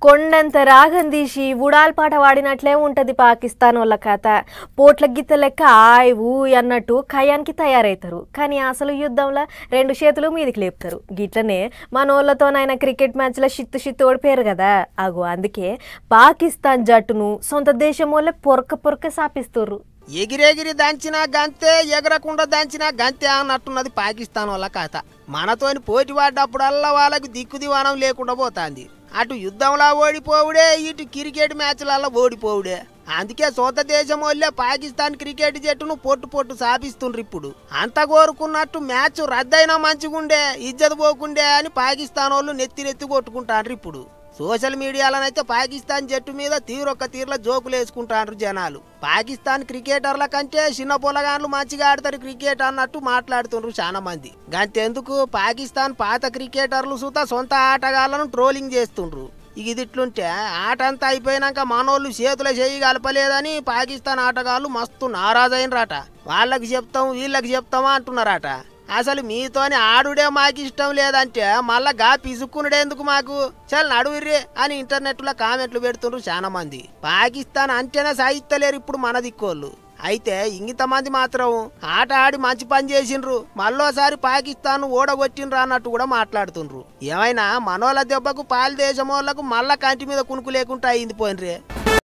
కొండంత రాగం తీసి ఉడాల్ పాట వాడినట్లే ఉంటది పాకిస్తాన్ వాళ్ళ కథ. పోట్ల గిత్త లెక్క ఆయ్ ఊ అన్నట్టు ఖయానికి తయారవుతారు. కానీ అసలు యుద్ధంలో రెండు చేతులు మీదికి లేపుతారు. గిట్లనే మనోళ్ళతోనైనా క్రికెట్ మ్యాచ్లో షిత్తు ఓడిపోయారు కదా. అందుకే పాకిస్తాన్ జట్టును సొంత దేశం వాళ్ళే పొరక సాపిస్తారు. ఎగిరెగిరి దంచినా గంతే, ఎగరకుండా దంచినా గంతే అన్నట్టున్నది పాకిస్తాన్ వాళ్ళ కథ. మనతోని పోటీ పడ్డప్పుడల్లా వాళ్ళకి దిక్కు దివానం లేకుండా పోతుంది. అటు యుద్ధంలో ఓడిపోవుడే, ఇటు క్రికెట్ మ్యాచ్లలో ఓడిపోవుడే. అందుకే సొంత దేశం వాళ్ళే పాకిస్తాన్ క్రికెట్ జట్టును పొట్టు సాపిస్తుండ్రు. ఇప్పుడు అంత కోరుకున్నట్టు మ్యాచ్ రద్దయినా మంచిగుండే, ఇజ్జత్ పోకుండే అని పాకిస్తాన్ వాళ్ళు నెత్తి కొట్టుకుంటారు. ఇప్పుడు సోషల్ మీడియాలోనైతే పాకిస్తాన్ జట్టు మీద తీరులో జోకులు వేసుకుంటారు జనాలు. పాకిస్తాన్ క్రికెటర్ల కంటే చిన్న పొలగాన్లు మంచిగా ఆడతారు క్రికెట్ అన్నట్టు మాట్లాడుతుండ్రు చాలా మంది. గంతెందుకు పాకిస్తాన్ పాత క్రికెటర్లు సుతా సొంత ఆటగాళ్లను ట్రోలింగ్ చేస్తుండ్రు. ఇదిట్లుంటే ఆట అంతా అయిపోయినాక మనోళ్ళు చేతుల చేయి కలపలేదని పాకిస్తాన్ ఆటగాళ్ళు మస్తు నారాజైనరాట. వాళ్ళకి చెప్తాం వీళ్ళకి చెప్తామా అంటున్నారట. అసలు మీతోని ఆడుడే మాకు ఇష్టం లేదంటే మళ్ళా పిసుక్కునుడేందుకు మాకు, చల్ నడువుర్రే అని ఇంటర్నెట్ లో కామెంట్లు పెడుతుండ్రు చాలా మంది. పాకిస్తాన్ అంటేనే సాయిత్తలేరు ఇప్పుడు మన దిక్కోళ్ళు. అయితే ఇంతమంది మాత్రం ఆట ఆడి మంచి పని చేసిండ్రు, మళ్ళోసారి పాకిస్తాన్ ఓడగొట్టిండ్రు అన్నట్టు కూడా మాట్లాడుతుండ్రు. ఏమైనా మనోళ్ళ దెబ్బకు పాలు దేశం వాళ్ళకు మళ్ళా కంటి మీద కునుకు లేకుండా అయింది పోయినరే.